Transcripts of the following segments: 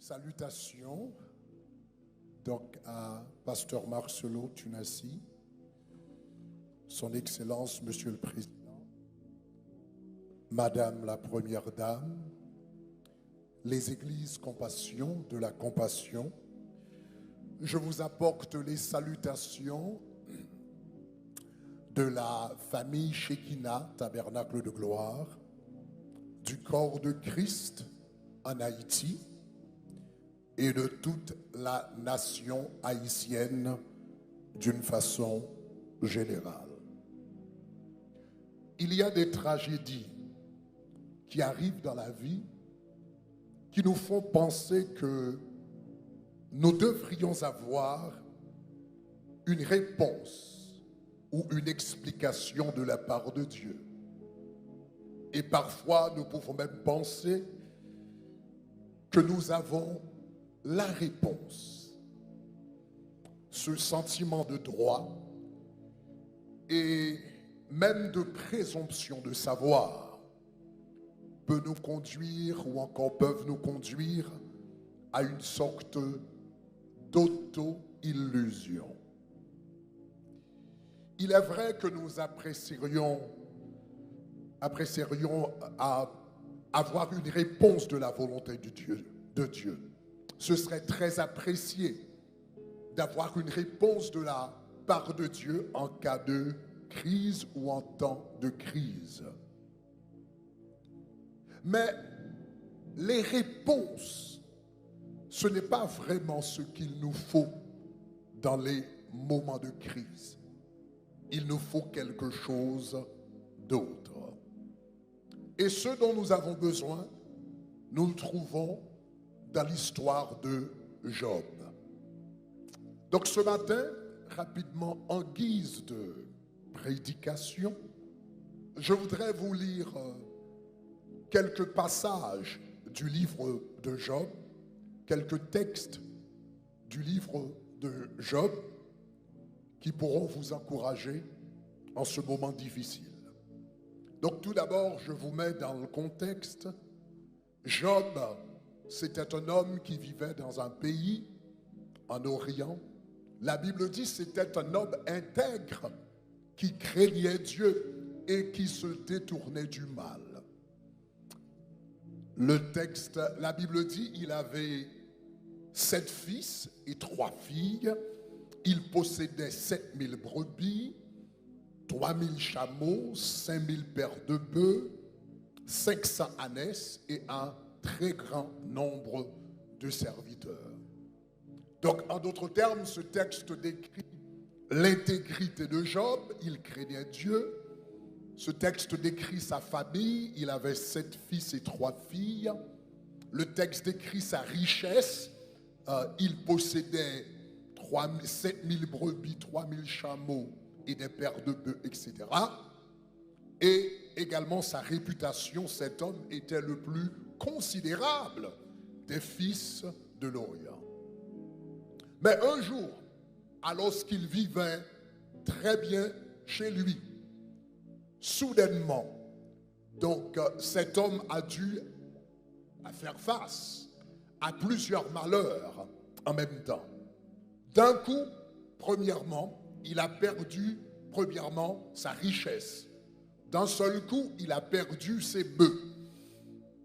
Salutations donc à Pasteur Marcelo Tunassi, Son Excellence Monsieur le Président, Madame la Première Dame, les Églises Compassion de la Compassion. Je vous apporte les salutations de la famille Shekinah, Tabernacle de Gloire, du corps de Christ en Haïti et de toute la nation haïtienne d'une façon générale. Il y a des tragédies qui arrivent dans la vie qui nous font penser que nous devrions avoir une réponse ou une explication de la part de Dieu. Et parfois, nous pouvons même penser que nous avons la réponse. Ce sentiment de droit et même de présomption de savoir peut nous conduire ou encore peuvent nous conduire à une sorte d'auto-illusion. Il est vrai que nous apprécierions à avoir une réponse de la volonté de Dieu. Ce serait très apprécié d'avoir une réponse de la part de Dieu en cas de crise ou en temps de crise. Mais les réponses, ce n'est pas vraiment ce qu'il nous faut dans les moments de crise. Il nous faut quelque chose d'autre. Et ce dont nous avons besoin, nous le trouvons dans l'histoire de Job. Donc ce matin, rapidement, en guise de prédication, je voudrais vous lire quelques passages du livre de Job, quelques textes du livre de Job qui pourront vous encourager en ce moment difficile. Donc tout d'abord, je vous mets dans le contexte. Job, c'était un homme qui vivait dans un pays en Orient. La Bible dit que c'était un homme intègre qui craignait Dieu et qui se détournait du mal. Le texte, la Bible dit qu'il avait 7 fils et 3 filles. Il possédait 7000 brebis, 3000 chameaux, 5000 paires de bœufs, 500 ânesses et un très grand nombre de serviteurs. Donc, en d'autres termes, ce texte décrit l'intégrité de Job. Il craignait Dieu. Ce texte décrit sa famille. Il avait 7 fils et 3 filles. Le texte décrit sa richesse. Il possédait 7000 brebis, 3000 chameaux et des paires de bœufs, etc. Et également sa réputation. Cet homme était le plus considérable des fils de l'Orient. Mais un jour, alors qu'il vivait très bien chez lui, soudainement, donc cet homme a dû faire face à plusieurs malheurs en même temps. D'un coup, premièrement, il a perdu sa richesse. D'un seul coup, il a perdu ses bœufs.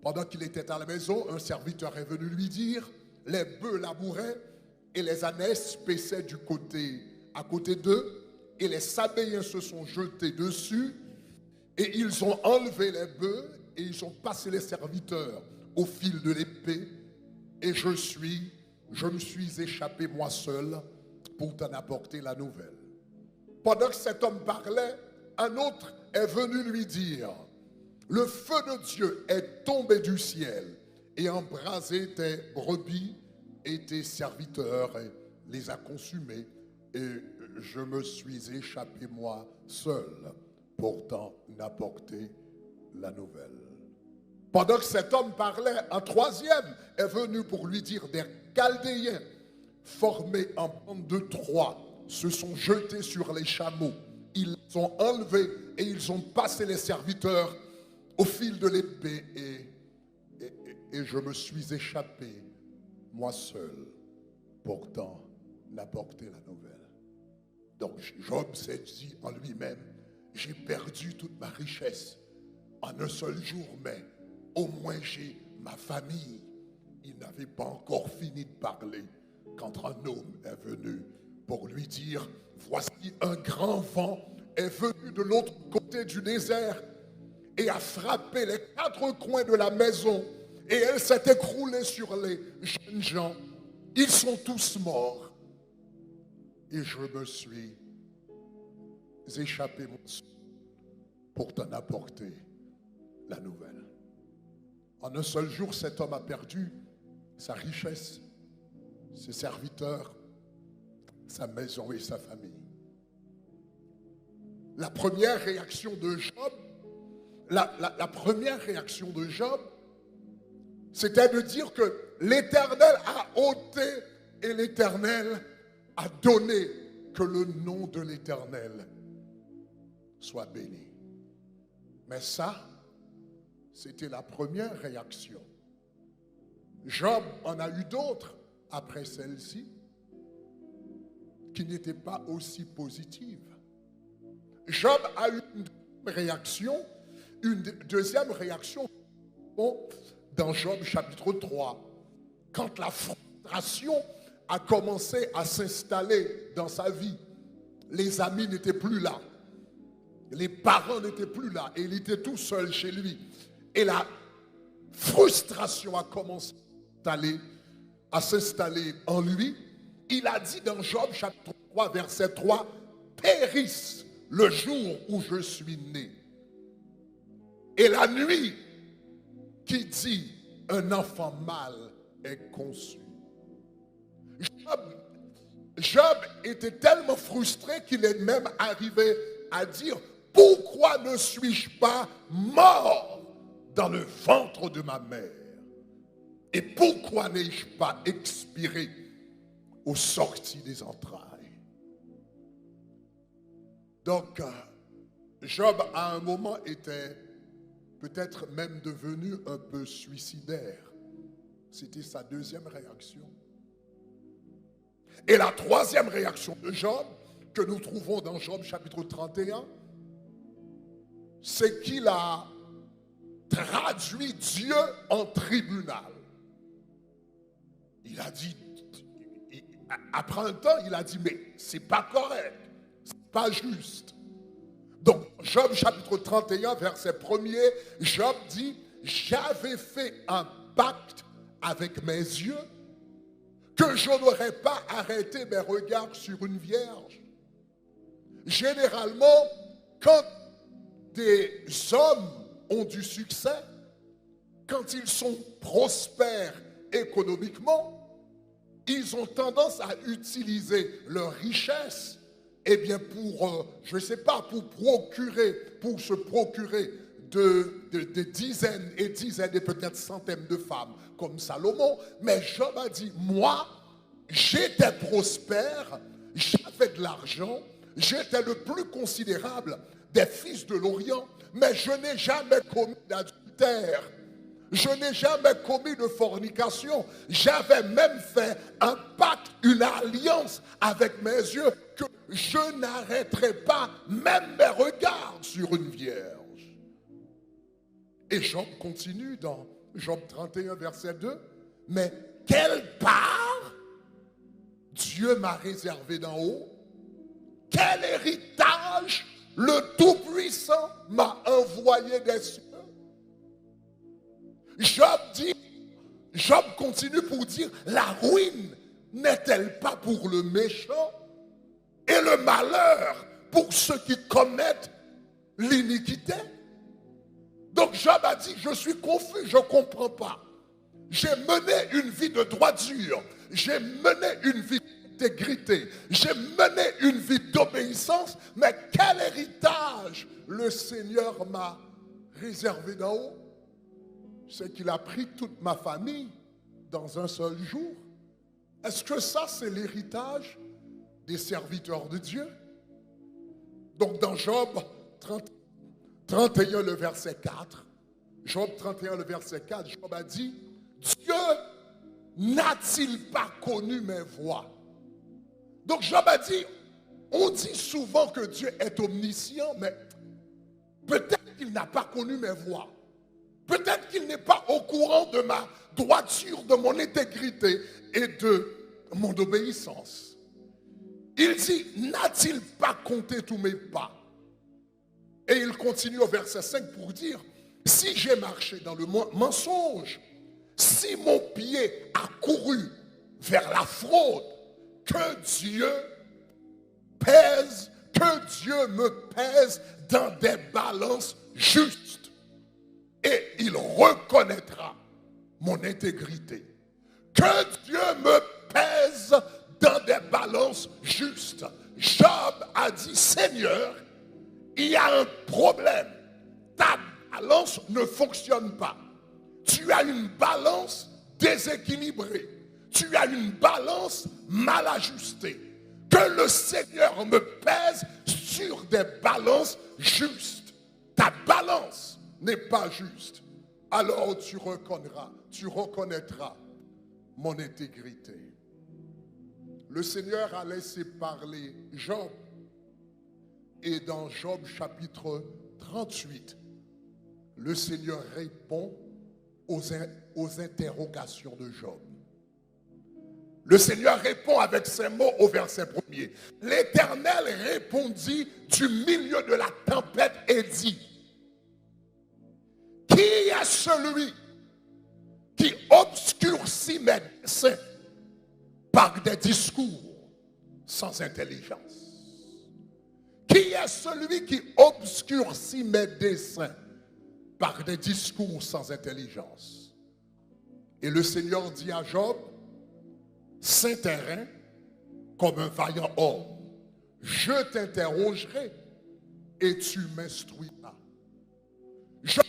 Pendant qu'il était à la maison, un serviteur est venu lui dire, les bœufs labouraient et les ânesses paissaient à côté d'eux, et les Sabéens se sont jetés dessus, et ils ont enlevé les bœufs, et ils ont passé les serviteurs au fil de l'épée, et je me suis échappé moi seul pour t'en apporter la nouvelle. Pendant que cet homme parlait, un autre est venu lui dire, le feu de Dieu est tombé du ciel et embrasé tes brebis et tes serviteurs et les a consumés, et je me suis échappé moi seul pour t'en apporter la nouvelle. Pendant que cet homme parlait, un troisième est venu pour lui dire, des Chaldéens formés en bande de 3 se sont jetés sur les chameaux, ils les ont enlevés et ils ont passé les serviteurs au fil de l'épée, et je me suis échappé moi seul, pourtant, n'apporter la nouvelle. Donc Job s'est dit en lui-même, j'ai perdu toute ma richesse en un seul jour, mais au moins j'ai ma famille. Il n'avait pas encore fini de parler quand un homme est venu pour lui dire, voici un grand vent est venu de l'autre côté du désert et a frappé les 4 coins de la maison et elle s'est écroulée sur les jeunes gens. Ils sont tous morts. Et je me suis échappé pour t'en apporter la nouvelle. En un seul jour, cet homme a perdu sa richesse, ses serviteurs, sa maison et sa famille. La première réaction de Job, la première réaction de Job, c'était de dire que l'Éternel a ôté et l'Éternel a donné, que le nom de l'Éternel soit béni. Mais ça, c'était la première réaction. Job en a eu d'autres après celle-ci qui n'étaient pas aussi positives. Job a eu une deuxième réaction dans Job chapitre 3, quand la frustration a commencé à s'installer dans sa vie. Les amis n'étaient plus là, les parents n'étaient plus là, et il était tout seul chez lui. Et la frustration a commencé à s'installer en lui. Il a dit dans Job chapitre 3, verset 3, « Périsse le jour où je suis né. » Et la nuit qui dit, un enfant mâle est conçu. Job était tellement frustré qu'il est même arrivé à dire, pourquoi ne suis-je pas mort dans le ventre de ma mère? Et pourquoi n'ai-je pas expiré aux sorties des entrailles? Donc, Job à un moment était peut-être même devenu un peu suicidaire. C'était sa deuxième réaction. Et la troisième réaction de Job, que nous trouvons dans Job chapitre 31, c'est qu'il a traduit Dieu en tribunal. Il a dit, après un temps, il a dit, mais c'est pas correct, c'est pas juste. Donc, Job chapitre 31, verset 1er, Job dit, j'avais fait un pacte avec mes yeux que je n'aurais pas arrêté mes regards sur une vierge. Généralement, quand des hommes ont du succès, quand ils sont prospères économiquement, ils ont tendance à utiliser leur richesse pour, je ne sais pas, pour se procurer de dizaines et dizaines et peut-être centaines de femmes comme Salomon. Mais Job a dit, moi, j'étais prospère, j'avais de l'argent, j'étais le plus considérable des fils de l'Orient, mais je n'ai jamais commis d'adultère. Je n'ai jamais commis de fornication. J'avais même fait un pacte, une alliance avec mes yeux que je n'arrêterai pas même mes regards sur une vierge. Et Job continue dans Job 31, verset 2. Mais quelle part Dieu m'a réservé d'en haut? Quel héritage le Tout-Puissant m'a envoyé des cieux? Job continue pour dire, la ruine n'est-elle pas pour le méchant et le malheur pour ceux qui commettent l'iniquité? Donc Job a dit, je suis confus, je ne comprends pas. J'ai mené une vie de droiture, j'ai mené une vie d'intégrité, j'ai mené une vie d'obéissance, mais quel héritage le Seigneur m'a réservé d'en haut? C'est qu'il a pris toute ma famille dans un seul jour. Est-ce que ça, c'est l'héritage des serviteurs de Dieu? Donc dans Job 31, le verset 4, Job 31, le verset 4, Job a dit, Dieu n'a-t-il pas connu mes voies? Donc Job a dit, on dit souvent que Dieu est omniscient, mais peut-être qu'il n'a pas connu mes voies. Peut-être qu'il n'est pas au courant de ma droiture, de mon intégrité et de mon obéissance. Il dit, n'a-t-il pas compté tous mes pas? Et il continue au verset 5 pour dire, si j'ai marché dans le mensonge, si mon pied a couru vers la fraude, que Dieu me pèse dans des balances justes. Et il reconnaîtra mon intégrité. Que Dieu me pèse dans des balances justes. Job a dit, Seigneur, il y a un problème. Ta balance ne fonctionne pas. Tu as une balance déséquilibrée. Tu as une balance mal ajustée. Que le Seigneur me pèse sur des balances justes. Ta balance n'est pas juste. Alors tu reconnaîtras mon intégrité. Le Seigneur a laissé parler Job. Et dans Job chapitre 38, le Seigneur répond aux interrogations de Job. Le Seigneur répond avec ces mots au verset 1er. L'Éternel répondit du milieu de la tempête et dit, qui est celui qui obscurcit mes desseins par des discours sans intelligence? Qui est celui qui obscurcit mes desseins par des discours sans intelligence? Et le Seigneur dit à Job, saint terrain, comme un vaillant homme, je t'interrogerai et tu m'instruiras. Job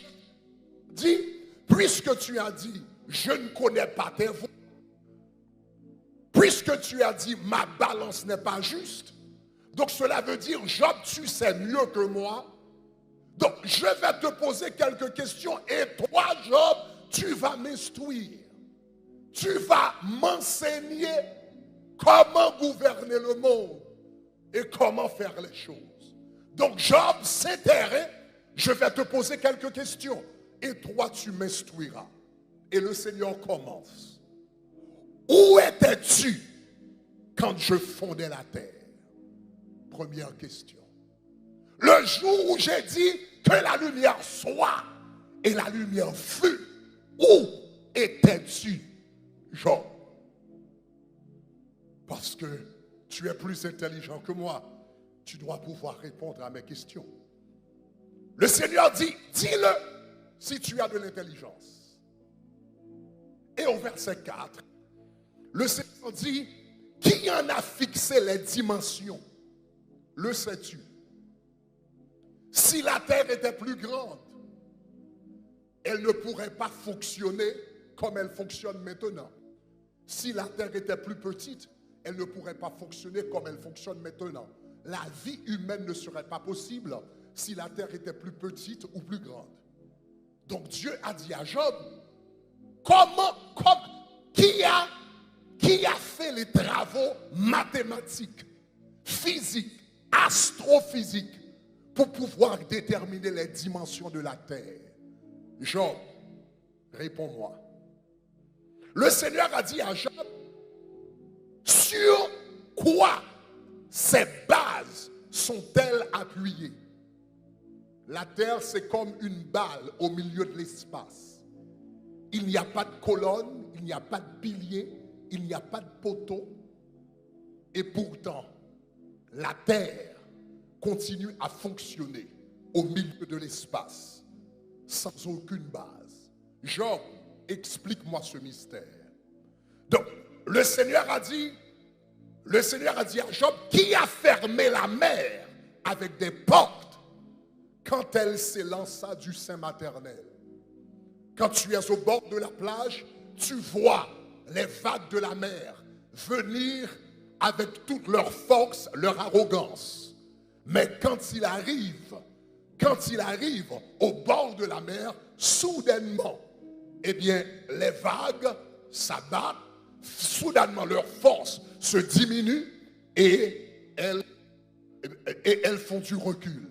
dit, puisque tu as dit, je ne connais pas tes voies, puisque tu as dit, ma balance n'est pas juste, donc cela veut dire, Job, tu sais mieux que moi. Donc je vais te poser quelques questions et toi, Job, tu vas m'instruire. Tu vas m'enseigner comment gouverner le monde et comment faire les choses. Donc Job, c'est terrain, je vais te poser quelques questions et toi, tu m'instruiras. Et le Seigneur commence. Où étais-tu quand je fondais la terre? Première question. Le jour où j'ai dit que la lumière soit et la lumière fut, où étais-tu, Job? Parce que tu es plus intelligent que moi, tu dois pouvoir répondre à mes questions. Le Seigneur dit, dis-le si tu as de l'intelligence. Et au verset 4, le Seigneur dit, qui en a fixé les dimensions? Le sais-tu? Si la terre était plus grande, elle ne pourrait pas fonctionner comme elle fonctionne maintenant. Si la terre était plus petite, elle ne pourrait pas fonctionner comme elle fonctionne maintenant. La vie humaine ne serait pas possible si la terre était plus petite ou plus grande. Donc Dieu a dit à Job, qui a fait les travaux mathématiques, physiques, astrophysiques pour pouvoir déterminer les dimensions de la terre? Job, réponds-moi. Le Seigneur a dit à Job, sur quoi ces bases sont-elles appuyées? La terre, c'est comme une balle au milieu de l'espace. Il n'y a pas de colonne, il n'y a pas de pilier, il n'y a pas de poteau. Et pourtant, la terre continue à fonctionner au milieu de l'espace, sans aucune base. Job, explique-moi ce mystère. Donc, le Seigneur a dit à Job, qui a fermé la mer avec des portes quand elle s'élança du sein maternel? Quand tu es au bord de la plage, tu vois les vagues de la mer venir avec toute leur force, leur arrogance. Mais quand il arrive au bord de la mer, soudainement, eh bien, les vagues s'abattent, soudainement leur force se diminue et elles font du recul.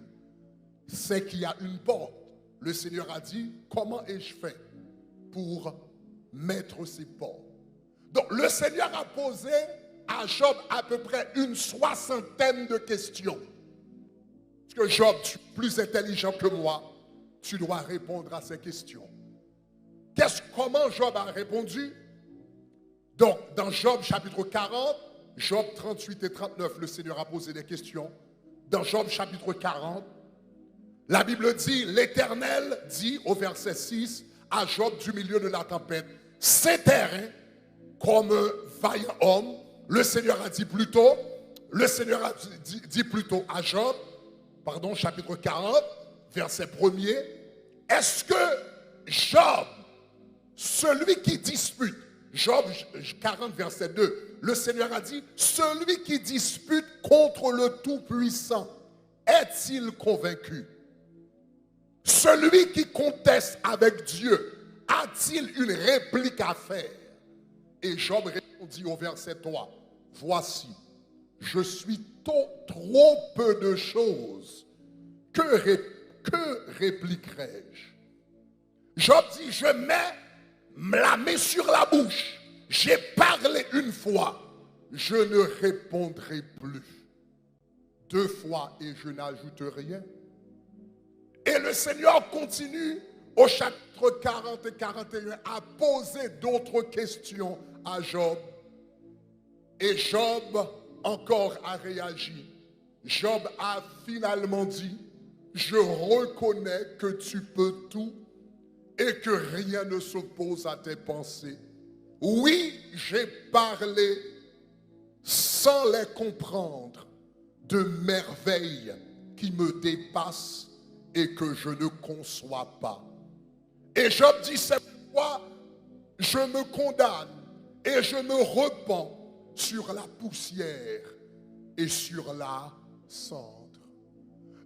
C'est qu'il y a une porte. Le Seigneur a dit, comment ai-je fait pour mettre ces portes? Donc le Seigneur a posé à Job à peu près une 60aine de questions. Parce que Job, tu es plus intelligent que moi, tu dois répondre à ces questions. Comment Job a répondu? Donc, dans Job chapitre 40, Job 38 et 39, le Seigneur a posé des questions. Dans Job chapitre 40, la Bible dit, l'Éternel dit au verset 6 à Job du milieu de la tempête, c'est terrain comme un vaillant homme. Le Seigneur a dit plutôt, dit plutôt à Job, chapitre 40, verset 1er, est-ce que Job, celui qui dispute, Job 40, verset 2, le Seigneur a dit, celui qui dispute contre le Tout-Puissant, est-il convaincu? Celui qui conteste avec Dieu, a-t-il une réplique à faire? Et Job répondit au verset 3, voici, je suis trop peu de choses, que répliquerai-je? Job dit, je mets la main sur la bouche, j'ai parlé une fois, je ne répondrai plus. 2 fois et je n'ajoute rien. Et le Seigneur continue au chapitre 40 et 41 à poser d'autres questions à Job. Et Job encore a réagi. Job a finalement dit, je reconnais que tu peux tout et que rien ne s'oppose à tes pensées. Oui, j'ai parlé sans les comprendre de merveilles qui me dépassent et que je ne conçois pas. Et Job dit, c'est pourquoi je me condamne et je me repens sur la poussière et sur la cendre.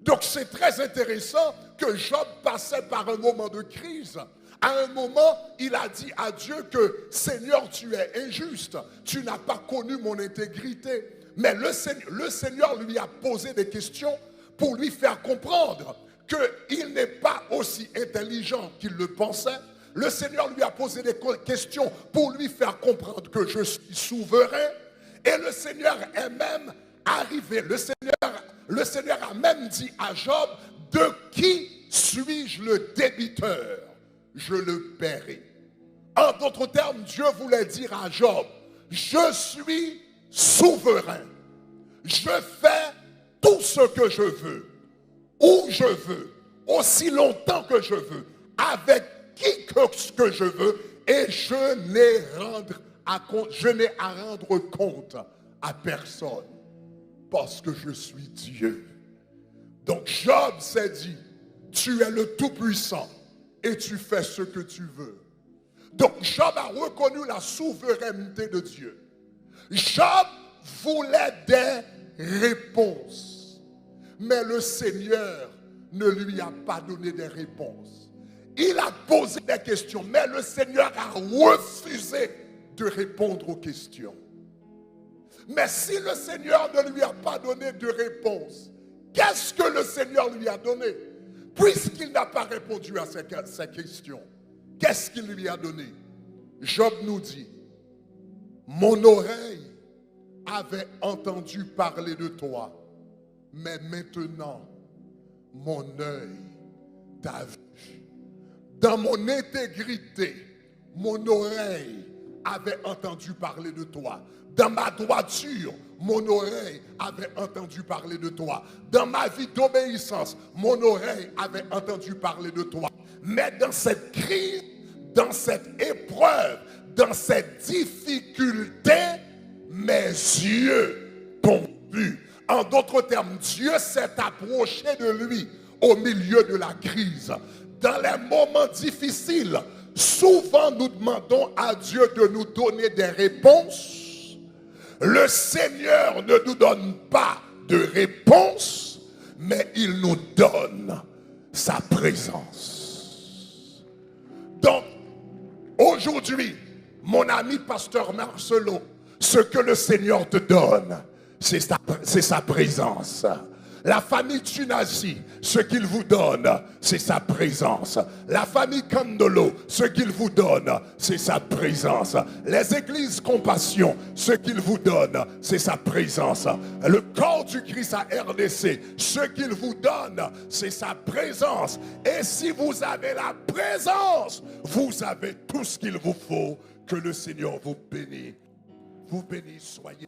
Donc c'est très intéressant que Job passait par un moment de crise. À un moment, il a dit à Dieu que Seigneur, tu es injuste, tu n'as pas connu mon intégrité. Mais le Seigneur lui a posé des questions pour lui faire comprendre qu'il n'est pas aussi intelligent qu'il le pensait. Le Seigneur lui a posé des questions pour lui faire comprendre que je suis souverain. Et le Seigneur est même arrivé. Le Seigneur a même dit à Job, de qui suis-je le débiteur? Je le paierai. En d'autres termes, Dieu voulait dire à Job, je suis souverain. Je fais tout ce que je veux, où je veux, aussi longtemps que je veux, avec qui que je veux, et je n'ai à rendre compte à personne, parce que je suis Dieu. Donc Job s'est dit, tu es le Tout-Puissant, et tu fais ce que tu veux. Donc Job a reconnu la souveraineté de Dieu. Job voulait des réponses, mais le Seigneur ne lui a pas donné des réponses. Il a posé des questions, mais le Seigneur a refusé de répondre aux questions. Mais si le Seigneur ne lui a pas donné de réponse, qu'est-ce que le Seigneur lui a donné? Puisqu'il n'a pas répondu à ces questions, qu'est-ce qu'il lui a donné? Job nous dit, mon oreille avait entendu parler de toi, mais maintenant, mon œil t'a vu. Dans mon intégrité, mon oreille avait entendu parler de toi. Dans ma droiture, mon oreille avait entendu parler de toi. Dans ma vie d'obéissance, mon oreille avait entendu parler de toi. Mais dans cette crise, dans cette épreuve, dans cette difficulté, mes yeux t'ont vu. En d'autres termes, Dieu s'est approché de lui au milieu de la crise. Dans les moments difficiles, souvent nous demandons à Dieu de nous donner des réponses. Le Seigneur ne nous donne pas de réponse, mais il nous donne sa présence. Donc, aujourd'hui, Mon ami pasteur Marcelon, ce que le Seigneur te donne, c'est sa présence. La famille Tsunasi, ce qu'il vous donne, c'est sa présence. La famille Kandolo, ce qu'il vous donne, c'est sa présence. Les églises Compassion, ce qu'il vous donne, c'est sa présence. Le corps du Christ à RDC, ce qu'il vous donne, c'est sa présence. Et si vous avez la présence, vous avez tout ce qu'il vous faut. Que le Seigneur vous bénisse. Vous bénisse, soyez.